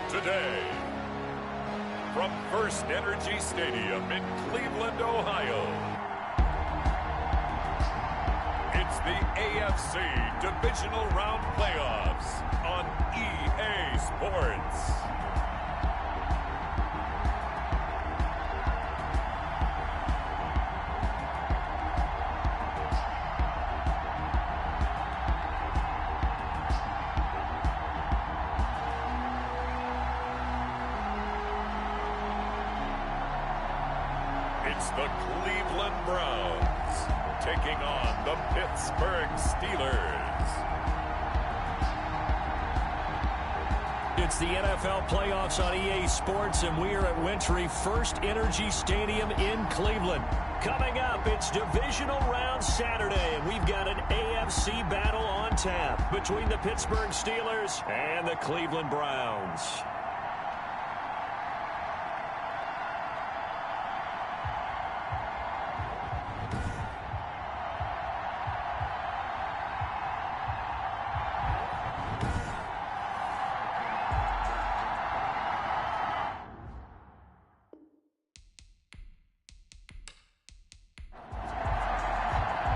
today, from First Energy Stadium in Cleveland, Ohio, it's the AFC Divisional Round Playoffs on EA Sports. It's the Cleveland Browns taking on the Pittsburgh Steelers. It's the NFL playoffs on EA Sports, and we are at Wintry First Energy Stadium in Cleveland. Coming up, it's Divisional Round Saturday, and we've got an AFC battle on tap between the Pittsburgh Steelers and the Cleveland Browns.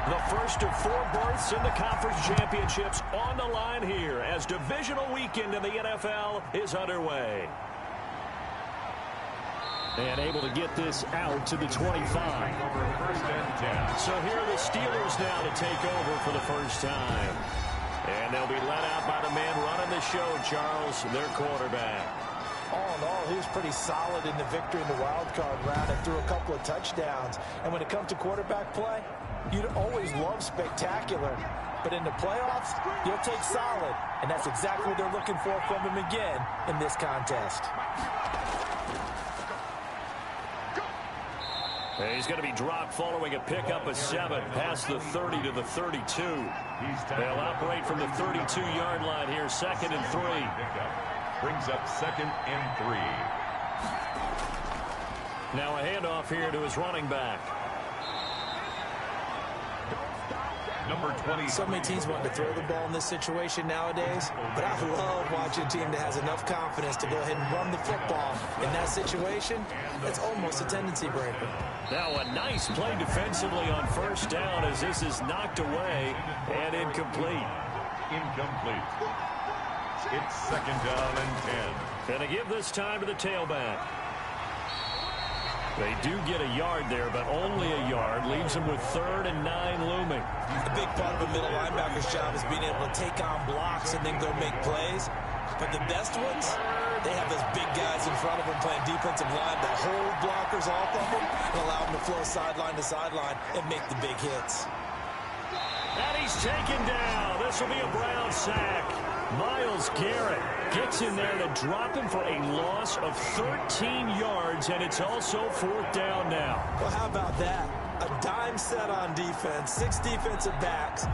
The first of 4 berths in the conference championships on the line here as divisional weekend in the NFL is underway. And able to get this out to the 25. So here are the Steelers now to take over for the first time. And they'll be let out by the man running the show, Charles, their quarterback. All in all, he was pretty solid in the victory in the wild card round and threw a couple of touchdowns. And when it comes to quarterback play, you'd always love spectacular. But in the playoffs, you'll take solid. And that's exactly what they're looking for from him again in this contest. He's going to be dropped following a pickup of 7 past the 30 to the 32. They'll operate from the 32-yard line here, 2nd and 3. Brings up 2nd and 3. Now a handoff here to his running back. Number 20. So many teams want to throw the ball in this situation nowadays, but I love watching a team that has enough confidence to go ahead and run the football. In that situation, it's almost a tendency breaker. Now a nice play defensively on first down as this is knocked away and incomplete. Incomplete. It's 2nd down and 10. Gonna give this time to the tailback. They do get a yard there, but only a yard. Leaves them with 3rd and 9 looming. A big part of a middle linebacker's job is being able to take on blocks and then go make plays. But the best ones, they have those big guys in front of them playing defensive line that hold blockers off of them and allow them to flow sideline to sideline and make the big hits. And he's taken down. This will be a Brown sack. Myles Garrett gets in there to drop him for a loss of 13 yards, and it's also 4th down now. Well, how about that? A dime set on defense, 6 defensive backs.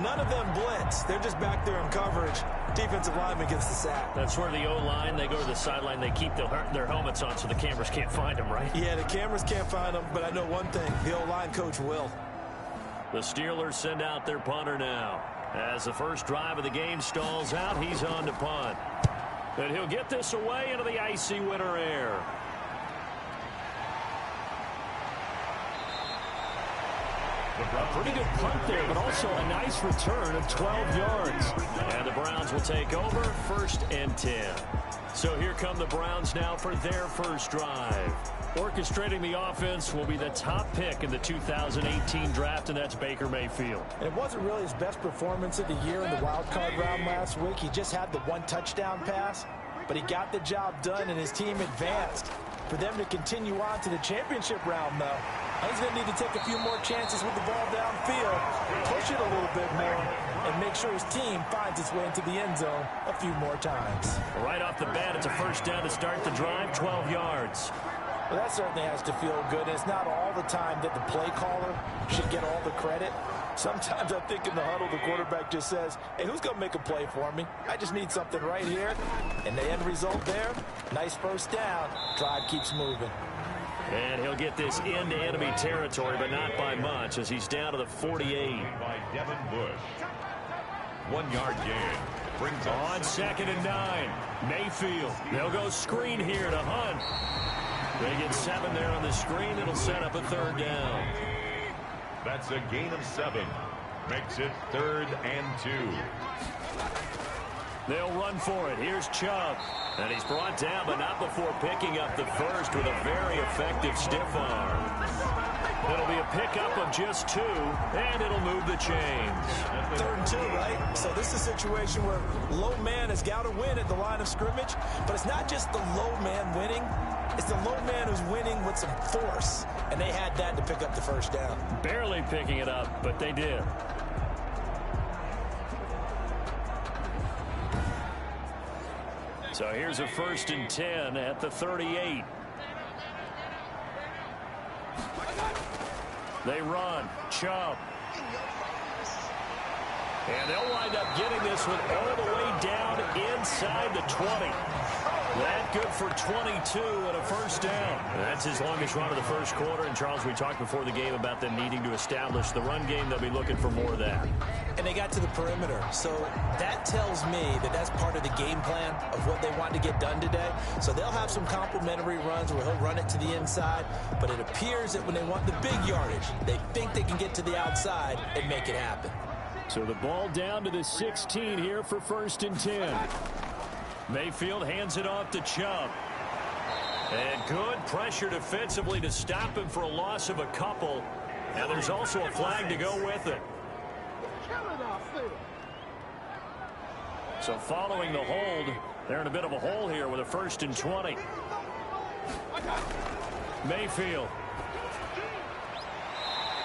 None of them blitz. They're just back there in coverage. Defensive lineman gets the sack. That's where the O-line, they go to the sideline, they keep their helmets on so the cameras can't find them, right? Yeah, the cameras can't find them, but I know one thing. The O-line coach will. The Steelers send out their punter now. As the first drive of the game stalls out, he's on to punt. And he'll get this away into the icy winter air. A pretty good punt there, but also a nice return of 12 yards. And the Browns will take over 1st and 10. So here come the Browns now for their first drive. Orchestrating the offense will be the top pick in the 2018 draft, and that's Baker Mayfield. And it wasn't really his best performance of the year in the wild card round last week. He just had the 1 touchdown pass, but he got the job done and his team advanced. For them to continue on to the championship round, though, he's going to need to take a few more chances with the ball downfield, push it a little bit more, and make sure his team finds its way into the end zone a few more times. Right off the bat, it's a first down to start the drive, 12 yards. Well, that certainly has to feel good. It's not all the time that the play caller should get all the credit. Sometimes I think in the huddle, the quarterback just says, hey, who's going to make a play for me? I just need something right here. And the end result there, nice first down. Drive keeps moving. And he'll get this into enemy territory, but not by much, as he's down to the 48. By Devin Bush. 1 yard gain. brings up On 2nd and 9. Mayfield. They'll go screen here to Hunt. They get 7 there on the screen. It'll set up a 3rd down. That's a gain of 7. Makes it 3rd and 2. They'll run for it. Here's Chubb. And he's brought down, but not before picking up the first with a very effective stiff arm. It'll be a pickup of just 2, and it'll move the chains. 3rd and 2, right? So this is a situation where low man has got to win at the line of scrimmage, but it's not just the low man winning. It's the low man who's winning with some force, and they had that to pick up the 1st down. Barely picking it up, but they did. So here's a 1st and 10 at the 38. They run. Chubb. And they'll wind up getting this one all the way down inside the 20. That good for 22 and a 1st down. That's his longest run of the 1st quarter. And, Charles, we talked before the game about them needing to establish the run game. They'll be looking for more of that. And they got to the perimeter. So that tells me that that's part of the game plan of what they want to get done today. So they'll have some complementary runs where he'll run it to the inside. But it appears that when they want the big yardage, they think they can get to the outside and make it happen. So the ball down to the 16 here for 1st and 10. Mayfield hands it off to Chubb. And good pressure defensively to stop him for a loss of a couple. And there's also a flag to go with it. So following the hold, they're in a bit of a hole here with a 1st and 20. Mayfield.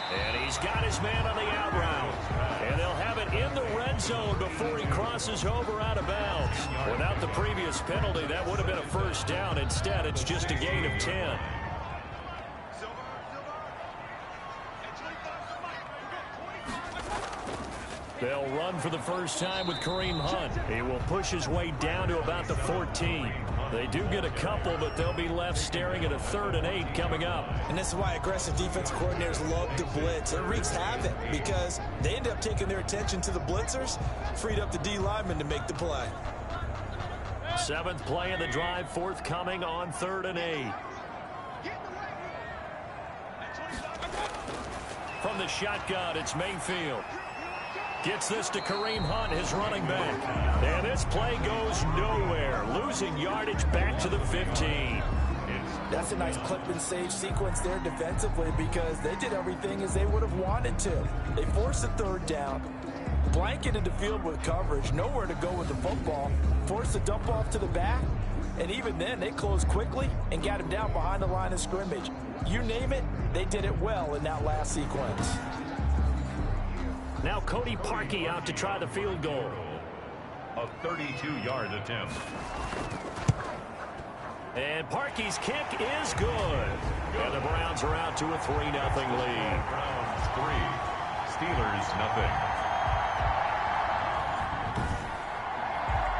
And he's got his man on the out route. And they'll have it in the red zone before he crosses over out of bounds. Without the previous penalty, that would have been a 1st down. Instead, it's just a gain of 10. They'll run for the 1st time with Kareem Hunt. He will push his way down to about the 14. They do get a couple, but they'll be left staring at a 3rd and 8 coming up. And this is why aggressive defense coordinators love to blitz. It wreaks havoc because they end up taking their attention to the blitzers, freed up the D lineman to make the play. 7th play of the drive, forthcoming on 3rd and 8. From the shotgun, it's Mayfield. Gets this to Kareem Hunt, his running back. And this play goes nowhere. Losing yardage back to the 15. That's a nice clip and save sequence there defensively because they did everything as they would have wanted to. They forced a 3rd down, blanketed the field with coverage, nowhere to go with the football, forced the dump off to the back, and even then they closed quickly and got him down behind the line of scrimmage. You name it, they did it well in that last sequence. Now Cody Parkey out to try the field goal. A 32-yard attempt. And Parkey's kick is good. And the Browns are out to a 3-0 lead. Browns 3, Steelers nothing.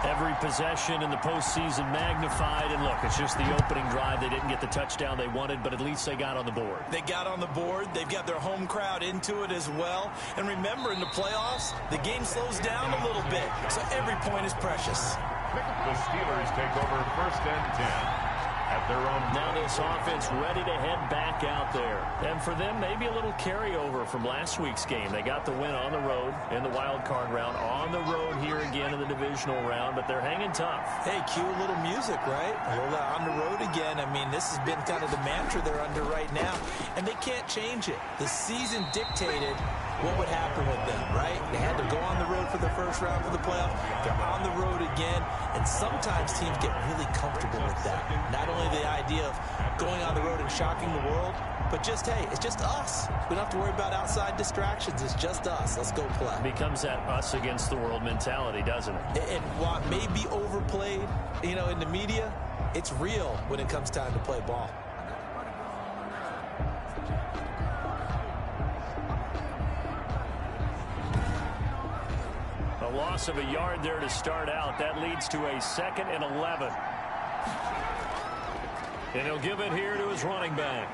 Every possession in the postseason magnified. And look, it's just the opening drive. They didn't get the touchdown they wanted, but at least they got on the board. They got on the board. They've got their home crowd into it as well. And remember, in the playoffs, the game slows down a little bit, so every point is precious. The Steelers take over 1st and 10. At their own. Now this offense ready to head back out there. And for them, maybe a little carryover from last week's game. They got the win on the road in the wild card round, on the road here again in the divisional round, but they're hanging tough. Hey, cue a little music, right? On the road again. I mean, this has been kind of the mantra they're under right now, and they can't change it. The season dictated what would happen with them, right? They had to go on the road for the 1st round for the playoff. They're on the road again, and sometimes teams get really comfortable with that. Not only the idea of going on the road and shocking the world, but just, hey, it's just us. We don't have to worry about outside distractions. It's just us. Let's go play. It becomes that us against the world mentality, doesn't it? And while it may be overplayed, in the media, it's real when it comes time to play ball. A loss of a yard there to start out. That leads to a 2nd and 11. And he'll give it here to his running back.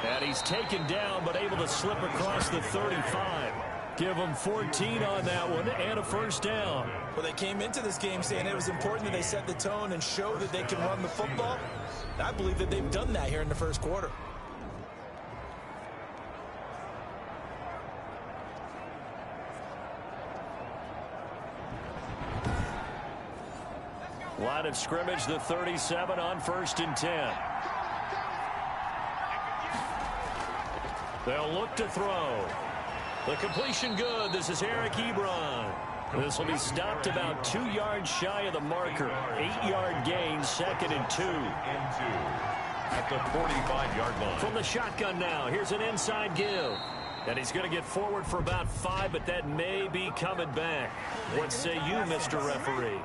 And he's taken down, but able to slip across the 35. Give them 14 on that one and a first down. Well, they came into this game saying it was important that they set the tone and show that they can run the football. I believe that they've done that here in the first quarter. Line of scrimmage, the 37 on 1st and 10. They'll look to throw. The completion good. This is Eric Ebron. This will be stopped about 2 yards shy of the marker. 8-yard gain, 2nd and 2. At the 45-yard line. From the shotgun now, here's an inside give. And he's going to get forward for about 5, but that may be coming back. What say you, Mr. Referee?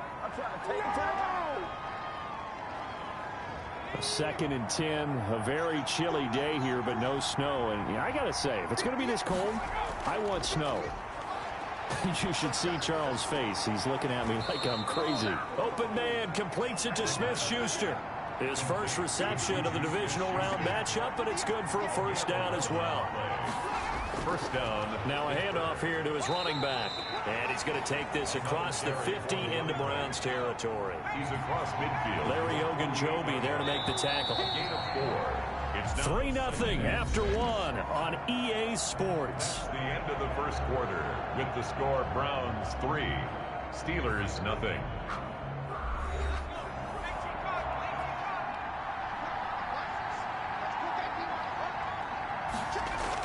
2nd and 10, a very chilly day here, but no snow. And I got to say, if it's going to be this cold, I want snow. You should see Charles' face. He's looking at me like I'm crazy. Open man completes it to Smith-Schuster. His first reception of the divisional round matchup, but it's good for a first down as well. First down. Now a handoff here to his running back. And he's going to take this across the 50 into Browns territory. He's across midfield. Larry Ogunjobi there to make the tackle. Gain of 4. It's 3-0 after 1 on EA Sports. The end of the first quarter with the score Browns 3, Steelers 0.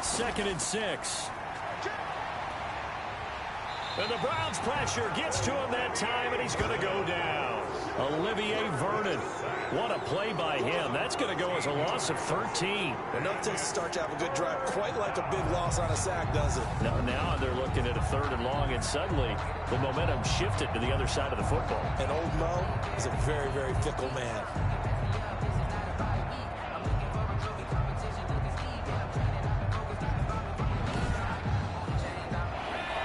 2nd and 6. And the Browns pressure gets to him that time, and he's going to go down. Olivier Vernon. What a play by him. That's going to go as a loss of 13. Enough to start to have a good drive, quite like a big loss on a sack, does it? Now they're looking at a 3rd and long, and suddenly the momentum shifted to the other side of the football. And old Mo is a very, very fickle man.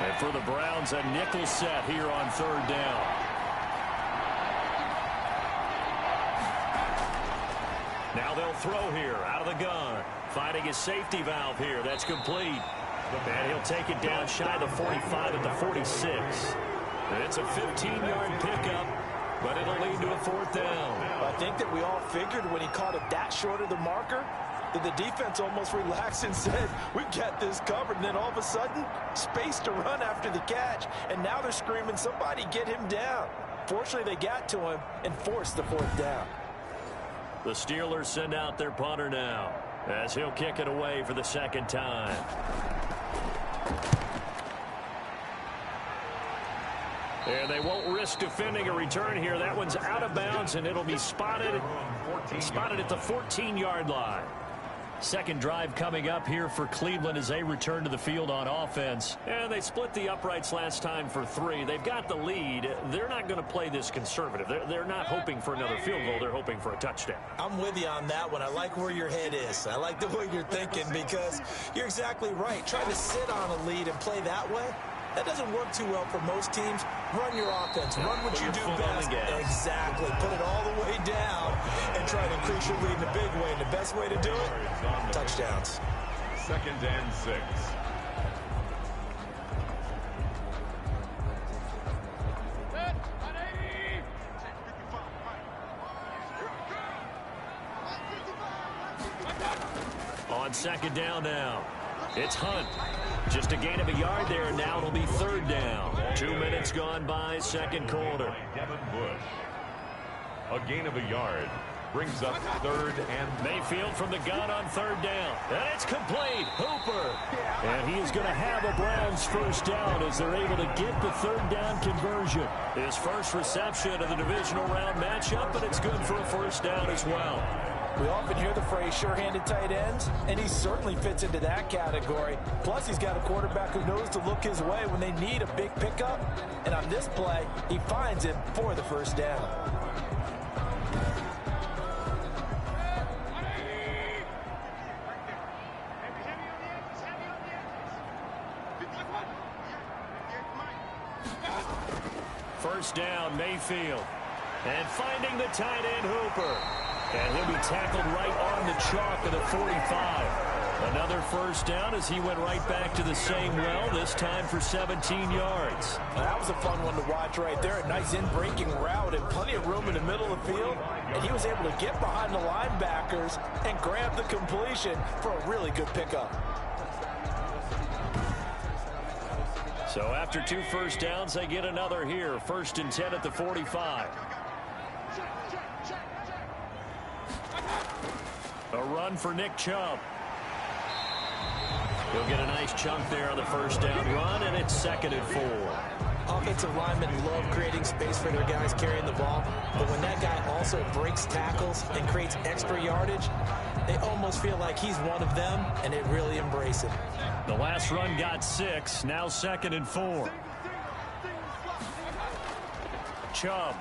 And for the Browns, a nickel set here on 3rd down. Now they'll throw here out of the gun. Finding his safety valve here. That's complete. And he'll take it down shy of the 45 at the 46. And it's a 15-yard pickup, but it'll lead to a 4th down. I think that we all figured when he caught it that short of the marker that the defense almost relaxed and said, we've got this covered. And then all of a sudden, space to run after the catch. And now they're screaming, somebody get him down. Fortunately, they got to him and forced the 4th down. The Steelers send out their punter now as he'll kick it away for the 2nd time. And they won't risk defending a return here. That one's out of bounds, and it'll be spotted at the 14-yard line. Second drive coming up here for Cleveland as they return to the field on offense. And they split the uprights last time for 3. They've got the lead. They're not going to play this conservative. They're not hoping for another field goal. They're hoping for a touchdown. I'm with you on that one. I like where your head is. I like the way you're thinking because you're exactly right. Trying to sit on a lead and play that way, that doesn't work too well for most teams. Run your offense. Run what you do best. Exactly. Put it all the way down and try to increase your lead in a big way. And the best way to do it, touchdowns. 2nd and 6. On 2nd down now, it's Hunt. Just a gain of a yard there, and now it'll be 3rd down. 2 minutes gone by, 2nd quarter. Devin Bush. A gain of a yard brings up 3rd and Mayfield from the gun on 3rd down. And it's complete. Hooper. And he is going to have a Browns first down as they're able to get the 3rd down conversion. His first reception of the divisional round matchup, but it's good for a first down as well. We often hear the phrase sure-handed tight ends, and he certainly fits into that category. Plus, he's got a quarterback who knows to look his way when they need a big pickup. And on this play, he finds it for the first down. First down, Mayfield. And finding the tight end, Hooper. And he'll be tackled right on the chalk of the 45. Another first down as he went right back to the same well, this time for 17 yards. Well, that was a fun one to watch right there. A nice in-breaking route and plenty of room in the middle of the field. And he was able to get behind the linebackers and grab the completion for a really good pickup. So after 2 first downs, they get another here. 1st and 10 at the 45. A run for Nick Chubb. He'll get a nice chunk there on the first down run, and it's 2nd and 4. Offensive linemen love creating space for their guys carrying the ball, but when that guy also breaks tackles and creates extra yardage, they almost feel like he's one of them, and they really embrace it. The last run got 6, now 2nd and 4. Chubb.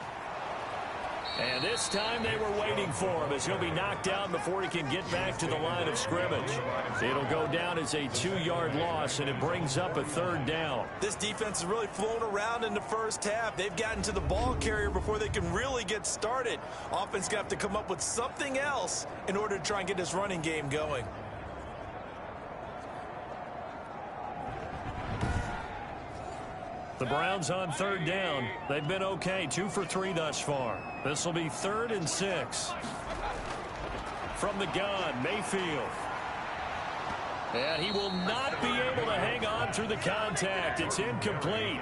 And this time they were waiting for him as he'll be knocked down before he can get back to the line of scrimmage. It'll go down as a 2-yard loss, and it brings up a 3rd down. This defense has really flown around in the first half. They've gotten to the ball carrier before they can really get started. Offense going to have to come up with something else in order to try and get this running game going. The Browns on 3rd down. They've been okay, 2 for 3 thus far. This will be 3rd and 6. From the gun, Mayfield. And he will not be able to hang on through the contact. It's incomplete.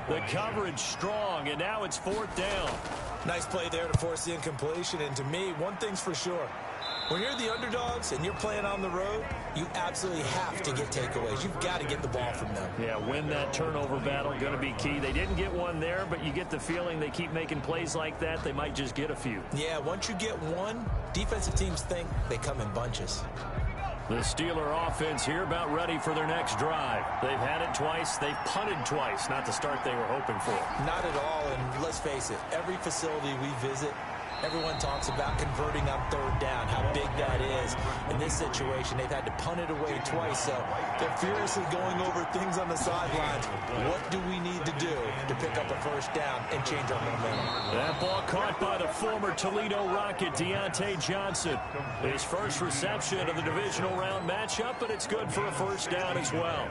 The coverage strong, and now it's 4th down. Nice play there to force the incompletion, and to me, one thing's for sure. When you're the underdogs and you're playing on the road, you absolutely have to get takeaways. You've got to get the ball from them. Yeah, win that turnover battle, going to be key. They didn't get one there, but you get the feeling they keep making plays like that, they might just get a few. Yeah, once you get one, defensive teams think they come in bunches. The Steeler offense here about ready for their next drive. They've had it twice. They've punted twice. Not the start they were hoping for. Not at all, and let's face it, every facility we visit, everyone talks about converting on 3rd down, how big that is. In this situation, they've had to punt it away twice, so they're furiously going over things on the sidelines. What do we need to do to pick up a 1st down and change our momentum? That ball caught by the former Toledo Rocket, Deontay Johnson. His first reception of the divisional round matchup, but it's good for a 1st down as well.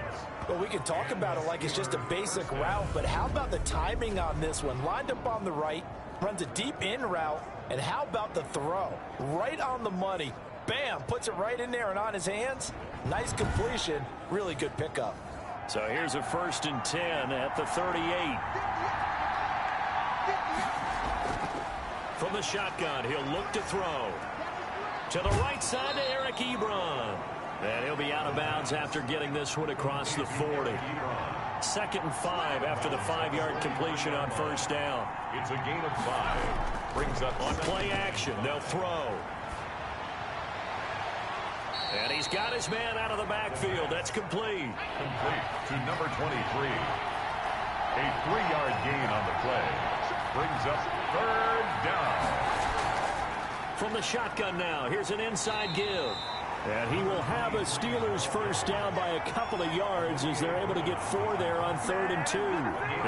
Well, we can talk about it like it's just a basic route, but how about the timing on this one? Lined up on the right, runs a deep in route, and how about the throw? Right on the money. Bam, puts it right in there and on his hands. Nice completion, really good pickup. So here's a 1st and 10 at the 38. From the shotgun, he'll look to throw. To the right side to Eric Ebron. And he'll be out of bounds after getting this one across the 40. 2nd and 5 after the 5-yard completion on 1st down. It's a gain of 5. Brings up on play action. They'll throw. And he's got his man out of the backfield. That's complete. Complete to number 23. A 3-yard gain on the play. Brings up 3rd down. From the shotgun now, here's an inside give. And he will have a Steelers 1st down by a couple of yards as they're able to get 4 there on 3rd and 2.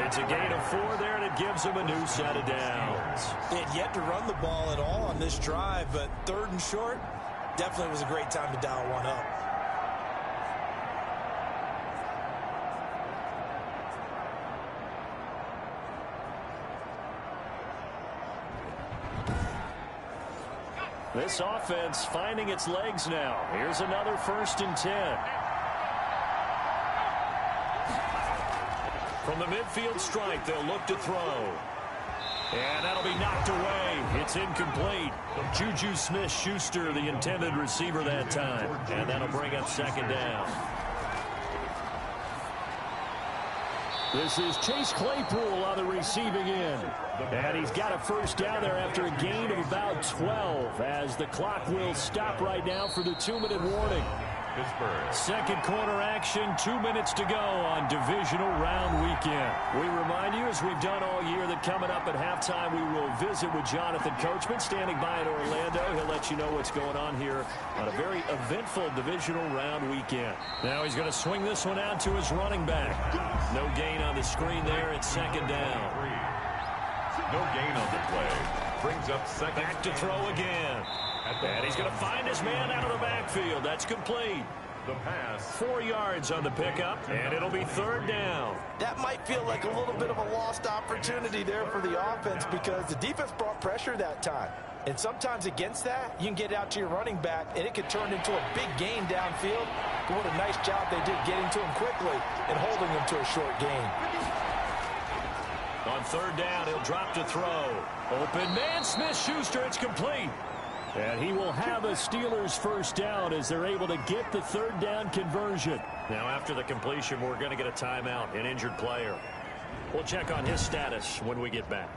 It's a gain of 4 there, and it gives them a new set of downs. They had yet to run the ball at all on this drive, but 3rd and short, definitely was a great time to dial one up. This offense finding its legs now. Here's another 1st and 10. From the midfield strike, they'll look to throw. And that'll be knocked away. It's incomplete. Juju Smith-Schuster, the intended receiver that time. And that'll bring up 2nd down. This is Chase Claypool on the receiving end. And he's got a 1st down there after a gain of about 12 as the clock will stop right now for the 2-minute warning. Pittsburgh. 2nd quarter action, 2 minutes to go on divisional round weekend. We remind you, as we've done all year, that coming up at halftime, we will visit with Jonathan Coachman standing by in Orlando. He'll let you know what's going on here on a very eventful divisional round weekend. Now he's going to swing this one out to his running back. No gain on the screen there. It's 2nd down. No gain on the play. Brings up 2nd. Back to throw again. And he's going to find his man out of the backfield. That's complete. The pass. 4 yards on the pickup, and it'll be third down. That might feel like a little bit of a lost opportunity there for the offense because the defense brought pressure that time. And sometimes against that, you can get out to your running back, and it could turn into a big gain downfield. But what a nice job they did getting to him quickly and holding him to a short gain. On third down, he'll drop to throw. Open man, Smith-Schuster, it's complete. And he will have a Steelers first down as they're able to get the third down conversion. Now, after the completion, we're going to get a timeout, an injured player. We'll check on his status when we get back.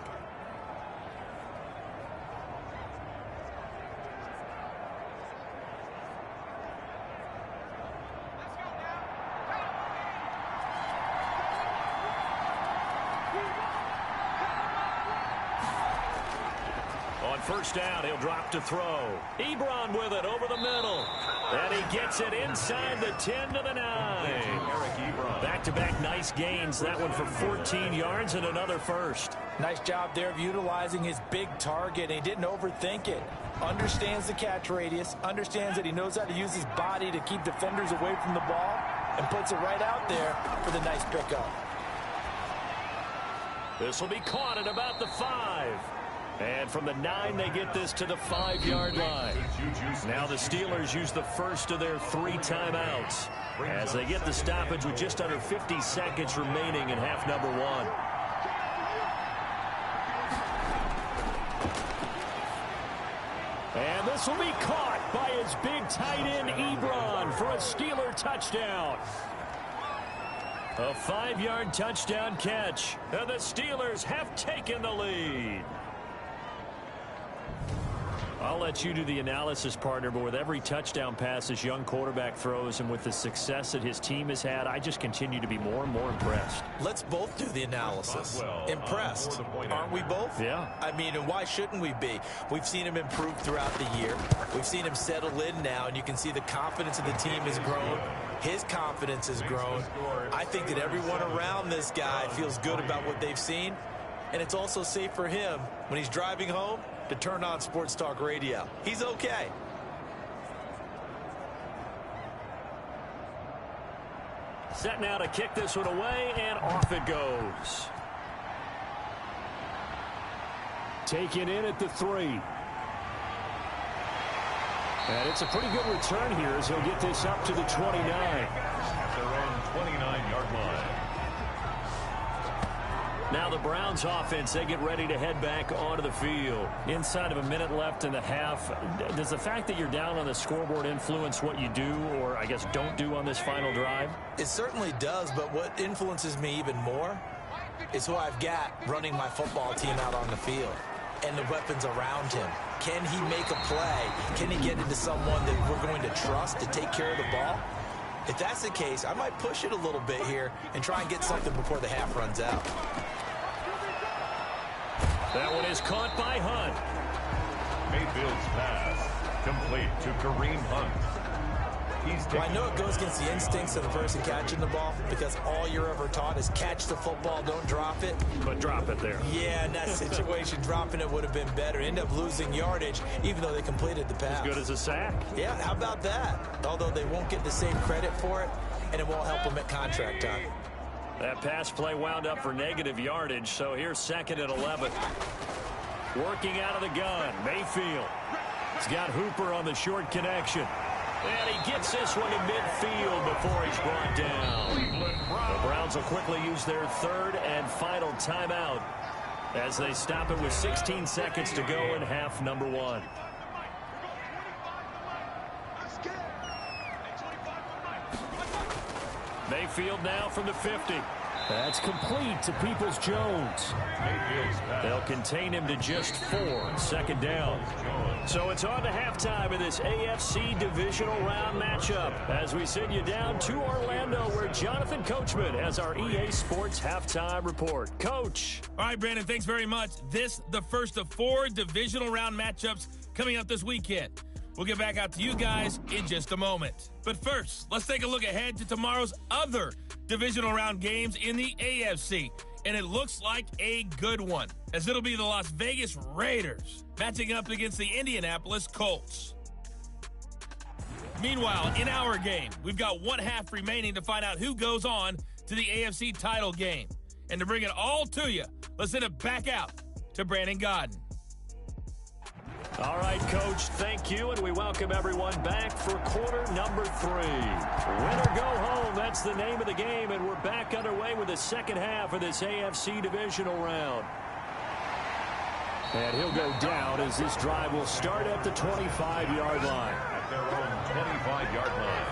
First down, he'll drop to throw. Ebron with it over the middle. And he gets it inside the 10 to the 9. Back-to-back nice gains. That one for 14 yards and another first. Nice job there of utilizing his big target. He didn't overthink it. Understands the catch radius. Understands that he knows how to use his body to keep defenders away from the ball. And puts it right out there for the nice pickup. This will be caught at about the 5. And from the 9, they get this to the 5-yard line. Now the Steelers use the first of their 3 timeouts as they get the stoppage with just under 50 seconds remaining in half number 1. And this will be caught by his big tight end, Ebron, for a Steeler touchdown. A 5-yard touchdown catch. And the Steelers have taken the lead. I'll let you do the analysis, partner, but with every touchdown pass this young quarterback throws and with the success that his team has had, I just continue to be more and more impressed. Let's both do the analysis. Impressed. Aren't we both? Yeah. I mean, and why shouldn't we be? We've seen him improve throughout the year. We've seen him settle in now, and you can see the confidence of the team has grown. His confidence has grown. I think that everyone around this guy feels good about what they've seen, and it's also safe for him when he's driving home to turn on Sports Talk Radio. He's okay. Set now to kick this one away, and off it goes. Taken in at the 3. And it's a pretty good return here as he'll get this up to the 29. At their own 29-yard line. Now the Browns offense, they get ready to head back onto the field. Inside of a minute left in the half, does the fact that you're down on the scoreboard influence what you do or, I guess, don't do on this final drive? It certainly does, but what influences me even more is who I've got running my football team out on the field and the weapons around him. Can he make a play? Can he get into someone that we're going to trust to take care of the ball? If that's the case, I might push it a little bit here and try and get something before the half runs out. That one is caught by Hunt. Mayfield's pass complete to Kareem Hunt. Well, I know it goes against the instincts of the person catching the ball because all you're ever taught is catch the football, don't drop it. But drop it there. Yeah, in that situation, dropping it would have been better. End up losing yardage, even though they completed the pass. As good as a sack. Yeah, how about that? Although they won't get the same credit for it, and it won't help them at contract time. That pass play wound up for negative yardage, so here's 2nd and 11. Working out of the gun, Mayfield. He's got Hooper on the short connection. And he gets this one to midfield before he's brought down. The Browns will quickly use their 3rd and final timeout as they stop it with 16 seconds to go in half number 1. Mayfield now from the 50. That's complete to Peoples-Jones. They'll contain him to just 4. 2nd down. So it's on to halftime in this AFC Divisional Round matchup as we send you down to Orlando where Jonathan Coachman has our EA Sports Halftime Report. Coach. All right, Brandon, thanks very much. This the first of 4 Divisional Round matchups coming up this weekend. We'll get back out to you guys in just a moment. But first, let's take a look ahead to tomorrow's other Divisional Round games in the AFC. And it looks like a good one, as it'll be the Las Vegas Raiders matching up against the Indianapolis Colts. Meanwhile, in our game, we've got one half remaining to find out who goes on to the AFC title game. And to bring it all to you, let's send it back out to Brandon Godden. All right, Coach, thank you, and we welcome everyone back for quarter number 3. Win or go home, that's the name of the game, and we're back underway with the second half of this AFC Divisional round. And he'll go down as this drive will start at the 25-yard line. At their own 25-yard line.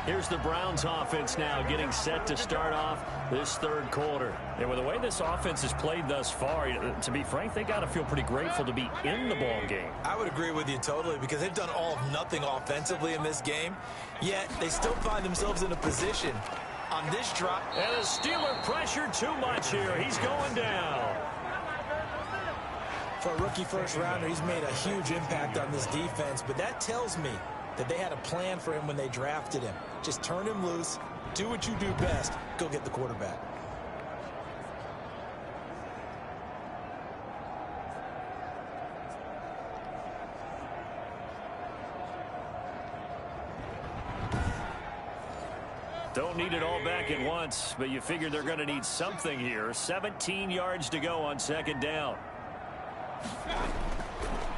Here's the Browns offense now getting set to start off this third quarter. And with the way this offense has played thus far, to be frank, they got to feel pretty grateful to be in the ball game. I would agree with you totally because they've done all of nothing offensively in this game, yet they still find themselves in a position on this drive. And the Steeler pressure too much here. He's going down. For a rookie first-rounder, he's made a huge impact on this defense, but that tells me that they had a plan for him when they drafted him. Just turn him loose, do what you do best, go get the quarterback. Don't need it all back at once, but you figure they're going to need something here. 17 yards to go on second down.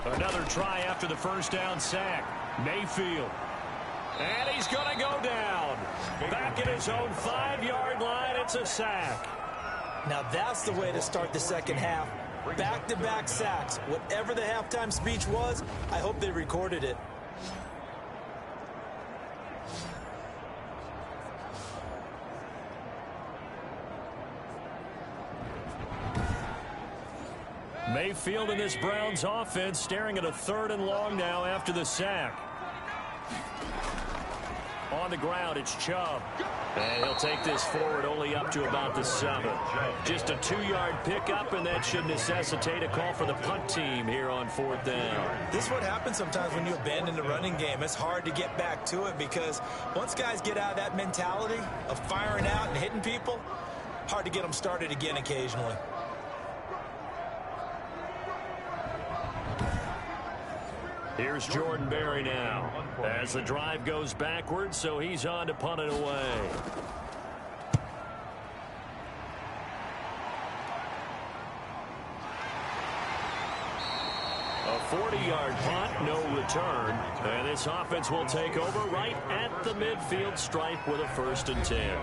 Another try after the first down sack. Mayfield. And he's going to go down. Back at his own 5-yard line, it's a sack. Now that's the way to start the second half. Back-to-back sacks. Whatever the halftime speech was, I hope they recorded it. Mayfield and this Browns offense staring at a 3rd and long now after the sack. On the ground, it's Chubb. And he'll take this forward only up to about the 7. Just a 2-yard pickup, and that should necessitate a call for the punt team here on 4th down. This is what happens sometimes when you abandon the running game. It's hard to get back to it because once guys get out of that mentality of firing out and hitting people, hard to get them started again occasionally. Here's Jordan Berry now as the drive goes backwards, so he's on to punt it away. A 40-yard punt, no return. And this offense will take over right at the midfield stripe with a 1st and 10.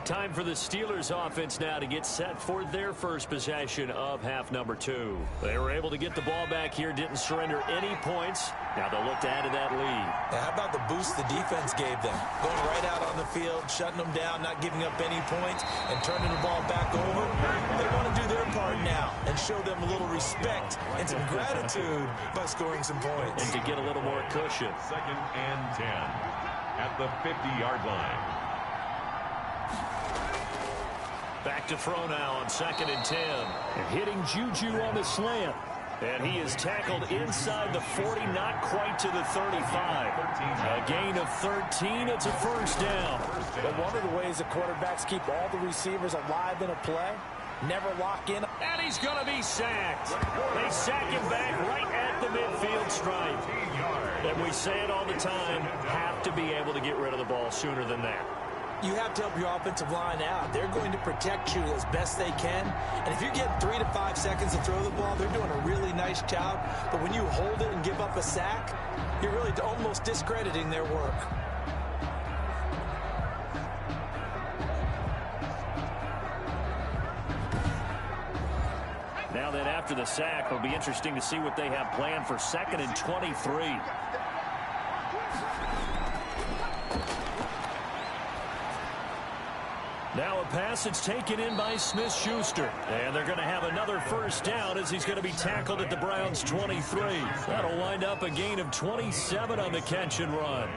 Time for the Steelers offense now to get set for their first possession of half number 2. They were able to get the ball back here, didn't surrender any points. Now they'll look to add to that lead. Now how about the boost the defense gave them? Going right out on the field, shutting them down, not giving up any points, and turning the ball back over. They want to do their part now and show them a little respect and some gratitude by scoring some points. And to get a little more cushion. 2nd and 10 at the 50-yard line. Back to throw now on 2nd and 10. And hitting Juju on the slant. And he is tackled inside the 40, not quite to the 35. A gain of 13. It's a 1st down. But one of the ways the quarterbacks keep all the receivers alive in a play, never lock in. And he's going to be sacked. They sack him back right at the midfield stripe. And we say it all the time, have to be able to get rid of the ball sooner than that. You have to help your offensive line out. They're going to protect you as best they can. And if you get 3 to 5 seconds to throw the ball, they're doing a really nice job. But when you hold it and give up a sack, you're really almost discrediting their work. Now that after the sack, it'll be interesting to see what they have planned for 2nd and 23. Now a pass that's taken in by Smith-Schuster. And they're going to have another 1st down as he's going to be tackled at the Browns' 23. That'll wind up a gain of 27 on the catch and run.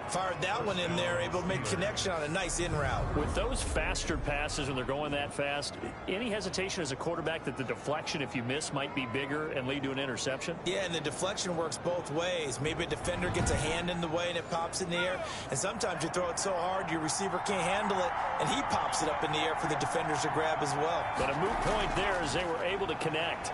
Fired that one in there, able to make connection on a nice in route. With those faster passes when they're going that fast, any hesitation as a quarterback that the deflection, if you miss, might be bigger and lead to an interception? Yeah, and the deflection works both ways. Maybe a defender gets a hand in the way and it pops in the air. And sometimes you throw it so hard your receiver can't handle it, and he pops it up in the air for the defenders to grab as well. But a moot point there as they were able to connect.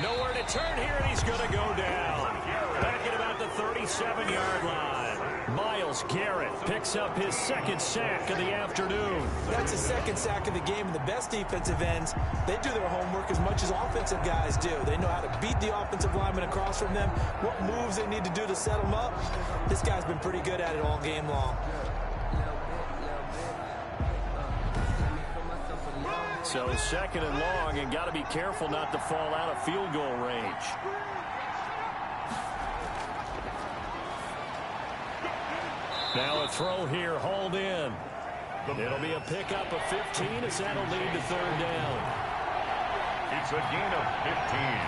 Nowhere to turn here, and he's going to go down. Back at about the 37-yard line. Myles Garrett picks up his second sack of the afternoon. That's his second sack of the game, and the best defensive ends, they do their homework as much as offensive guys do. They know how to beat the offensive lineman across from them, what moves they need to do to set them up. This guy's been pretty good at it all game long. So second and long, and got to be careful not to fall out of field goal range. Now a throw here, hauled in. It'll be a pickup of 15 as that'll lead to third down. It's a gain of 15.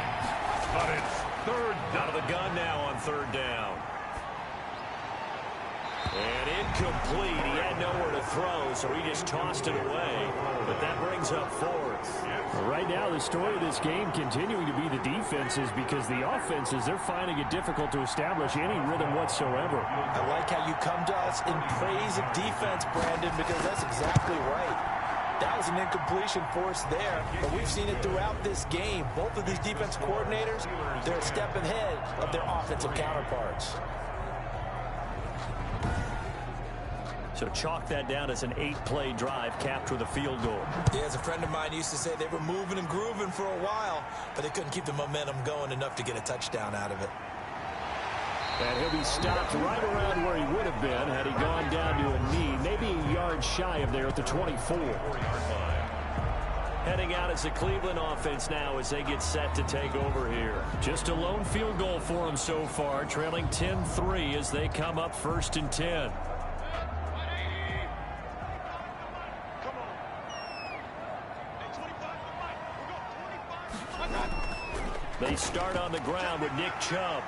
But it's third down. Out of the gun now on third down. And incomplete. He had nowhere to throw, so he just tossed it away. But that brings up fourth. Right now, the story of this game continuing to be the defenses, because the offenses, they're finding it difficult to establish any rhythm whatsoever. I like how you come to us in praise of defense, Brandon, because that's exactly right. That was an incompletion force there, but we've seen it throughout this game. Both of these defense coordinators, they're a step ahead of their offensive counterparts. So chalk that down as an 8-play drive capped with a field goal. Yeah, as a friend of mine used to say, they were moving and grooving for a while, but they couldn't keep the momentum going enough to get a touchdown out of it. And he'll be stopped right around where he would have been had he gone down to a knee, maybe a yard shy of there at the 24. Heading out as the Cleveland offense now as they get set to take over here. Just a lone field goal for them so far, trailing 10-3 as they come up 1st and 10. They start on the ground with Nick Chubb.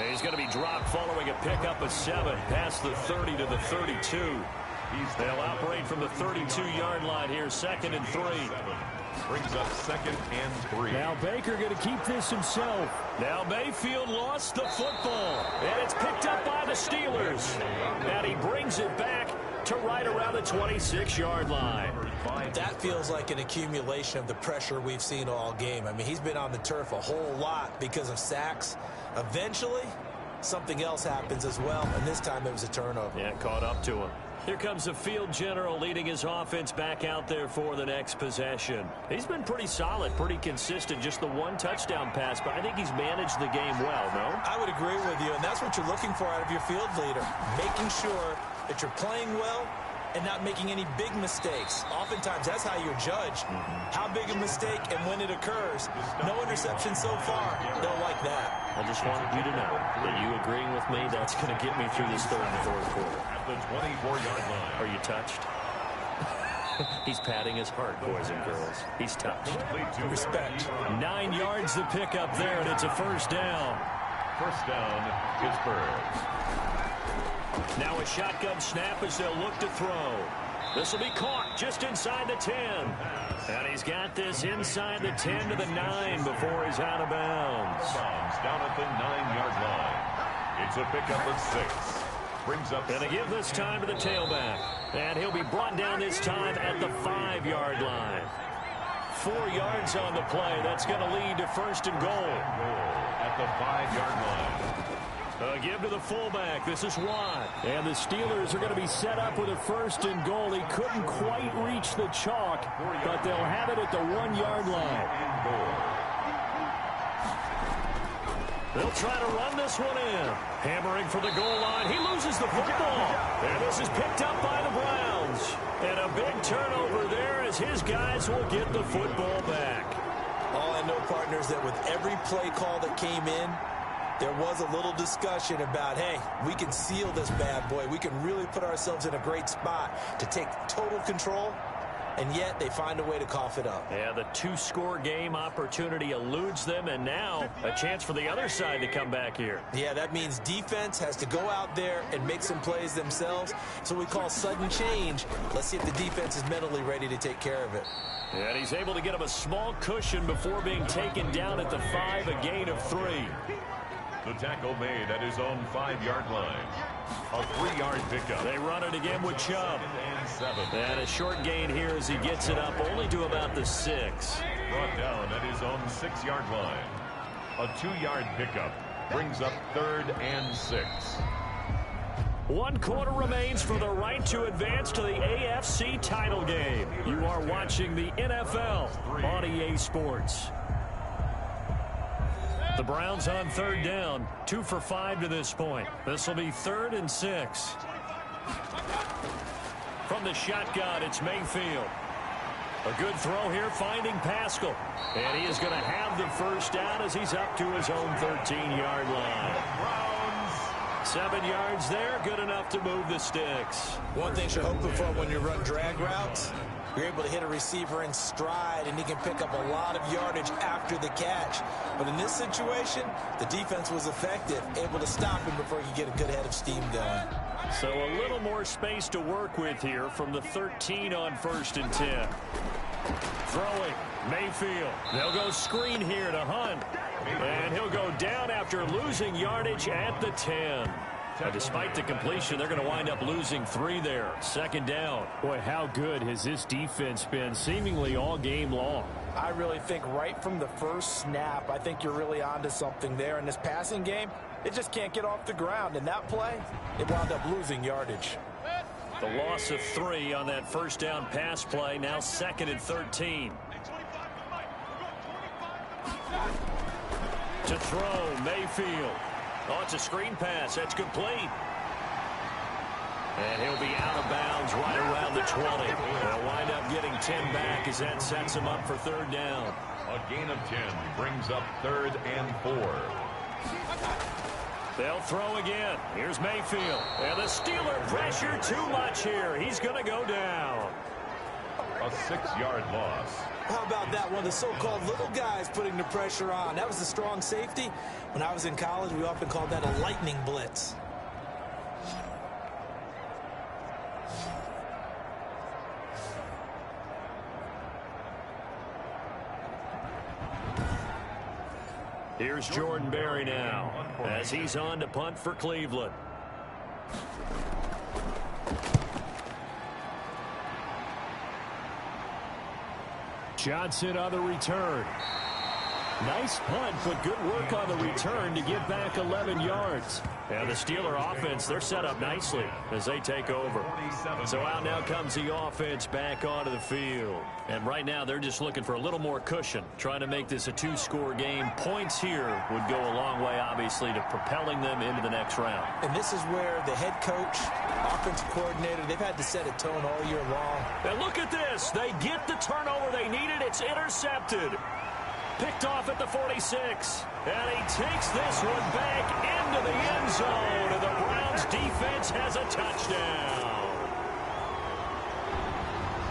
He's going to be dropped following a pickup of 7 past the 30 to the 32. They'll operate from the 32-yard line here, 2nd and 3. Brings up 2nd and 3. Now Baker going to keep this himself. Now Mayfield lost the football, and it's picked up by the Steelers. And he brings it back to right around the 26-yard line. That feels like an accumulation of the pressure we've seen all game. I mean, he's been on the turf a whole lot because of sacks. Eventually, something else happens as well, and this time it was a turnover. Yeah, caught up to him. Here comes the field general leading his offense back out there for the next possession. He's been pretty solid, pretty consistent, just the one touchdown pass, but I think he's managed the game well, no? I would agree with you, and that's what you're looking for out of your field leader, making sure that you're playing well and not making any big mistakes. Oftentimes, that's how you're judged. How big a mistake and when it occurs. No interception so far. Don't like that. I just wanted you to know that you agreeing with me, that's going to get me through this third and fourth quarter. At the 24-yard line. Are you touched? He's patting his heart, boys and girls. He's touched. Respect. 9 yards to pick up there, and it's a first down. First down, Pittsburgh. Now a shotgun snap as they'll look to throw. This will be caught just inside the 10. And he's got this inside the 10 to the 9 before he's out of bounds. Down at the 9-yard line. It's a pickup of 6. Brings up. Going to give this time to the tailback. And he'll be brought down this time at the 5-yard line. 4 yards on the play. That's going to lead to first and goal. At the 5-yard line. Give to the fullback. This is Watt. And the Steelers are going to be set up with a first and goal. He couldn't quite reach the chalk, but they'll have it at the 1-yard line. They'll try to run this one in. Hammering for the goal line. He loses the football. And this is picked up by the Browns. And a big turnover there as his guys will get the football back. All I know, partners, that with every play call that came in, there was a little discussion about, hey, we can seal this bad boy. We can really put ourselves in a great spot to take total control, and yet they find a way to cough it up. Yeah, the 2-score game opportunity eludes them, and now a chance for the other side to come back here. Yeah, that means defense has to go out there and make some plays themselves. So we call sudden change. Let's see if the defense is mentally ready to take care of it. And he's able to get him a small cushion before being taken down at the 5, a gain of 3. The tackle made at his own 5-yard line. A 3-yard pickup. They run it again with Chubb. And 7. And a short gain here as he gets it up only to about the 6. Brought down at his own 6-yard line. A 2-yard pickup brings up 3rd and 6. 1 quarter remains for the right to advance to the AFC title game. You are watching the NFL on EA Sports. The Browns on 3rd down, 2 for 5 to this point. This will be 3rd and 6. From the shotgun, it's Mayfield. A good throw here, finding Pascal. And he is going to have the first down as he's up to his own 13-yard line. 7 yards there, good enough to move the sticks. One thing you're hoping for when you run drag routes, you're able to hit a receiver in stride, and he can pick up a lot of yardage after the catch. But in this situation, the defense was effective, able to stop him before he could get a good head of steam going. So a little more space to work with here from the 13 on 1st and 10. Throwing, Mayfield. They'll go screen here to Hunt. And he'll go down after losing yardage at the 10. Despite the completion, they're going to wind up losing 3 there. 2nd down. Boy, how good has this defense been seemingly all game long? I really think right from the first snap, I think you're really onto something there. In this passing game, it just can't get off the ground. In that play, it wound up losing yardage. The loss of 3 on that 1st down pass play. Now 2nd and 13. To throw, Mayfield. Oh, it's a screen pass. That's complete. And he'll be out of bounds right around the 20. They'll wind up getting 10 back as that sets him up for 3rd down. A gain of 10 brings up 3rd and 4. They'll throw again. Here's Mayfield. And the Steeler pressure too much here. He's going to go down. A 6-yard loss. How about that? One of the so-called little guys putting the pressure on. That was a strong safety. When I was in college, we often called that a lightning blitz. Here's Jordan Berry now as he's on to punt for Cleveland. Johnson on the return. Nice punt, but good work on the return to get back 11 yards. And the Steeler offense, they're set up nicely as they take over. So out now comes the offense back onto the field. And right now they're just looking for a little more cushion, trying to make this a 2-score game. Points here would go a long way, obviously, to propelling them into the next round. And this is where the head coach, offensive coordinator, they've had to set a tone all year long. And look at this. They get the turnover they needed. It's intercepted. Picked off at the 46. And he takes this one back into the end zone. And the Browns defense has a touchdown.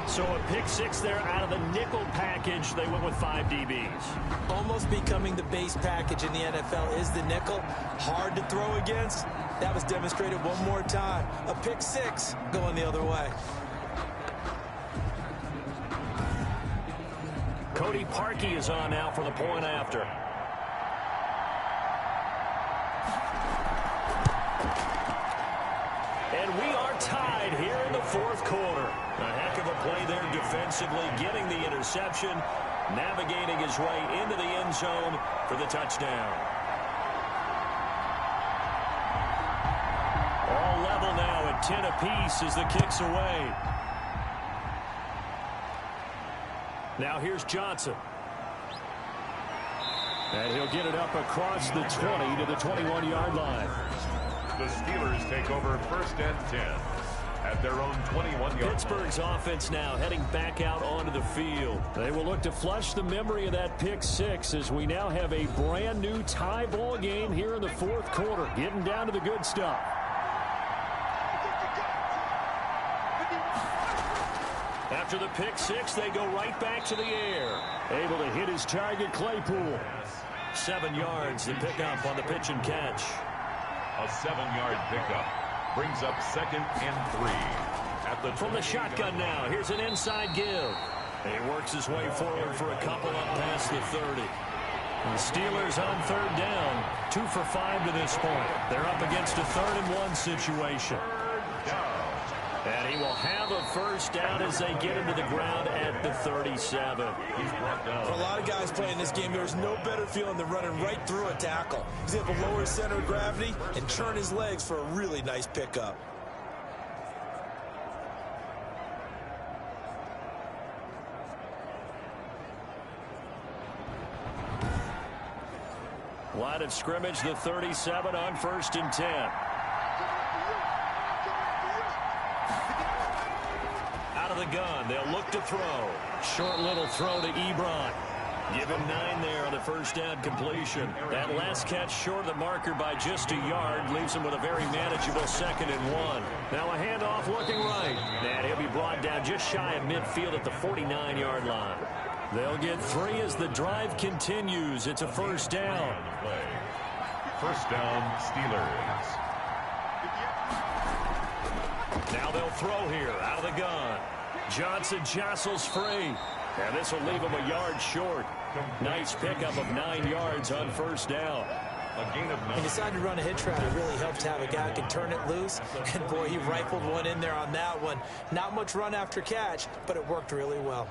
So a pick 6 there out of the nickel package. They went with 5 DBs. Almost becoming the base package in the NFL is the nickel. Hard to throw against. That was demonstrated one more time. A pick 6 going the other way. Cody Parkey is on now for the point after. And we are tied here in the 4th quarter. A heck of a play there defensively, getting the interception, navigating his way into the end zone for the touchdown. All level now at 10 apiece as the kick's away. Now here's Johnson. And he'll get it up across the 20 to the 21-yard line. The Steelers take over 1st and 10 at their own 21-yard line. Pittsburgh's offense now heading back out onto the field. They will look to flush the memory of that pick 6 as we now have a brand new tie ball game here in the 4th quarter. Getting down to the good stuff. After the pick 6, they go right back to the air. Able to hit his target, Claypool. 7 yards, the pickup on the pitch and catch. A 7-yard pickup brings up 2nd and 3. From the shotgun now, here's an inside give. He works his way forward for a couple up past the 30. The Steelers on 3rd down, 2 for 5 to this point. They're up against a 3rd and 1 situation. And he will have a first down as they get him to the ground at the 37. He's brought down. For a lot of guys playing this game, there's no better feeling than running right through a tackle. He's able to lower his center of gravity and turn his legs for a really nice pickup. Line of scrimmage, the 37 on 1st and 10. Out of the gun, they'll look to throw. Short little throw to Ebron. Give him 9 there on the first down completion. That last catch short of the marker by just a yard leaves him with a very manageable 2nd and 1. Now a handoff looking right. And he'll be brought down just shy of midfield at the 49-yard line. They'll get 3 as the drive continues. It's a first down. First down, Steelers. Now they'll throw here out of the gun. Johnson jostles free. And this will leave him a yard short. Nice pickup of 9 yards on first down. A gain of 9. He decided to run a hitch route. It really helps to have a guy who can turn it loose. And, boy, he rifled one in there on that one. Not much run after catch, but it worked really well.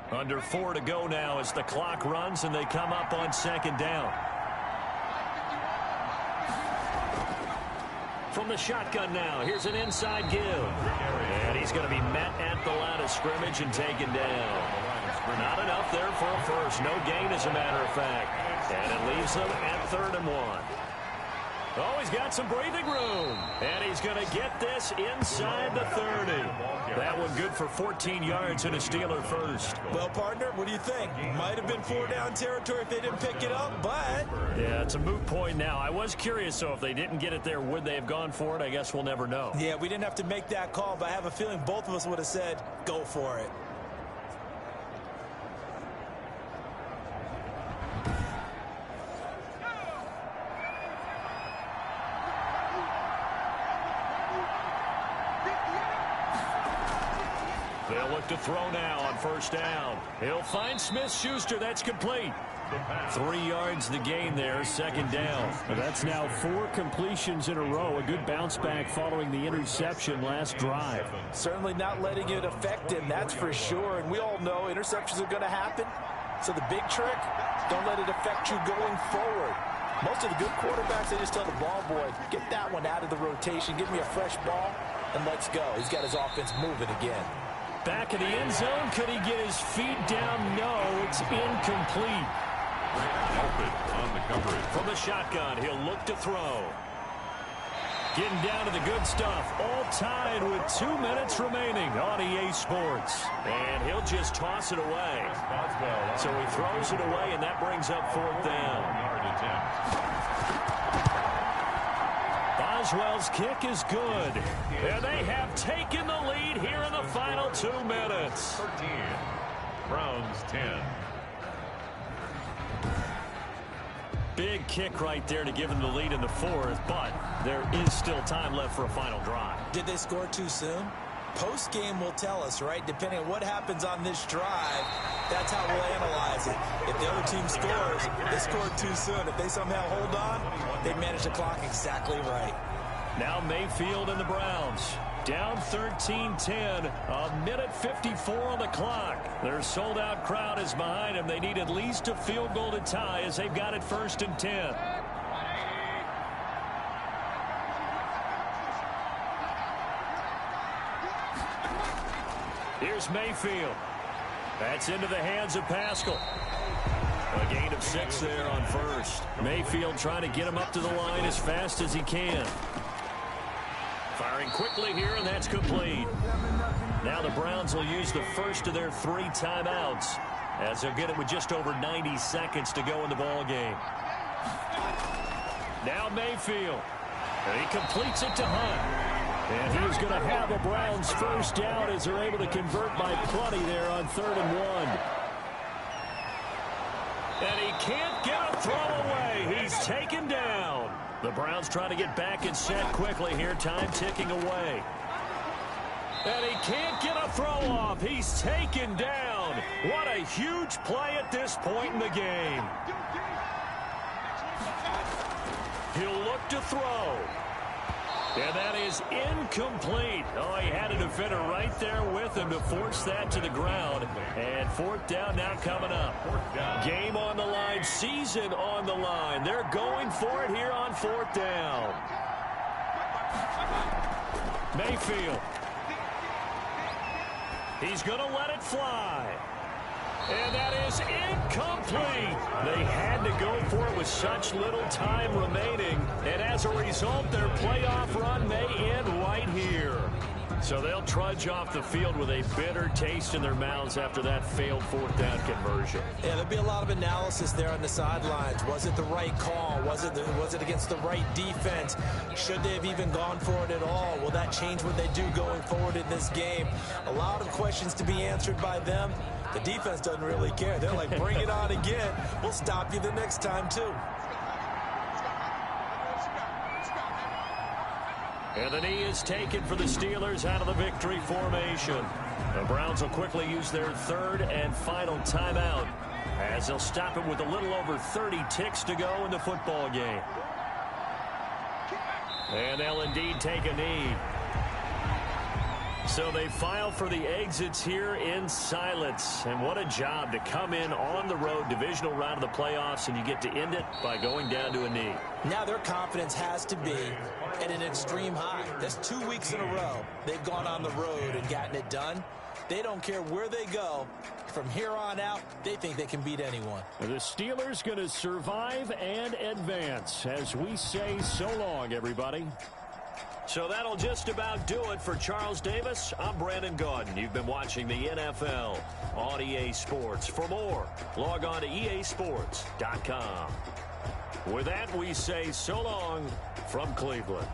Under 4 to go now as the clock runs and they come up on 2nd down. From the shotgun now, here's an inside give. And he's going to be met at the line of scrimmage and taken down. Not enough there for a first. No gain, as a matter of fact. And it leaves them at 3rd and 1. Oh, he's got some breathing room. And he's going to get this inside the 30. That one good for 14 yards and a Steeler first. Well, partner, what do you think? Might have been 4-down territory if they didn't pick it up, but... Yeah, it's a moot point now. I was curious, so if they didn't get it there, would they have gone for it? I guess we'll never know. Yeah, we didn't have to make that call, but I have a feeling both of us would have said, go for it. They'll look to throw now on first down. He'll find Smith-Schuster. That's complete. 3 yards the gain there, 2nd down. That's now 4 completions in a row. A good bounce back following the interception last drive. Certainly not letting it affect him, that's for sure. And we all know interceptions are going to happen. So the big trick, don't let it affect you going forward. Most of the good quarterbacks, they just tell the ball boy, get that one out of the rotation, give me a fresh ball, and let's go. He's got his offense moving again. Back in the end zone. Could he get his feet down? No, it's incomplete. Open on the coverage. From the shotgun, he'll look to throw. Getting down to the good stuff. All tied with 2 minutes remaining on EA Sports. And he'll just toss it away. So he throws it away, and that brings up 4th down. Boswell's kick is good. And they have taken the lead here in the final 2 minutes. 13. Browns 10. Big kick right there to give them the lead in the 4th, but there is still time left for a final drive. Did they score too soon? Post-game will tell us, right? Depending on what happens on this drive, that's how we'll analyze it. If the other team scores, they scored too soon. If they somehow hold on, they manage the clock exactly right. Now Mayfield and the Browns. Down 13-10, a minute 54 on the clock. Their sold-out crowd is behind them. They need at least a field goal to tie as they've got it 1st and 10. Here's Mayfield. That's into the hands of Pascal. A gain of 6 there on first. Mayfield trying to get him up to the line as fast as he can. Firing quickly here, and that's complete. Now the Browns will use the first of their 3 timeouts as they'll get it with just over 90 seconds to go in the ball game. Now Mayfield. And he completes it to Hunt. And he's going to have a Browns first down as they're able to convert by plenty there on 3rd and 1. And he can't get a throw away. He's taken down. The Browns trying to get back and set quickly here. Time ticking away. And he can't get a throw off. He's taken down. What a huge play at this point in the game. He'll look to throw. And that is incomplete. Oh, he had a defender right there with him to force that to the ground. And fourth down now coming up. Game on the line, season on the line. They're going for it here on fourth down. Mayfield. He's going to let it fly. And that is incomplete. They had to go for it with such little time remaining. And as a result, their playoff run may end right here. So they'll trudge off the field with a bitter taste in their mouths after that failed fourth down conversion. Yeah, there'll be a lot of analysis there on the sidelines. Was it the right call? Was it against the right defense? Should they have even gone for it at all? Will that change what they do going forward in this game? A lot of questions to be answered by them. The defense doesn't really care. They're like, bring it on again. We'll stop you the next time, too. And the knee is taken for the Steelers out of the victory formation. The Browns will quickly use their third and final timeout as they'll stop it with a little over 30 ticks to go in the football game. And they'll indeed take a knee. So they file for the exits here in silence. And what a job to come in on the road, divisional round of the playoffs, and you get to end it by going down to a knee. Now their confidence has to be at an extreme high. That's 2 weeks in a row they've gone on the road and gotten it done. They don't care where they go. From here on out, they think they can beat anyone. The Steelers going to survive and advance as we say so long, everybody. So that'll just about do it for Charles Davis. I'm Brandon Gaudin. You've been watching the NFL on EA Sports. For more, log on to easports.com. With that, we say so long from Cleveland.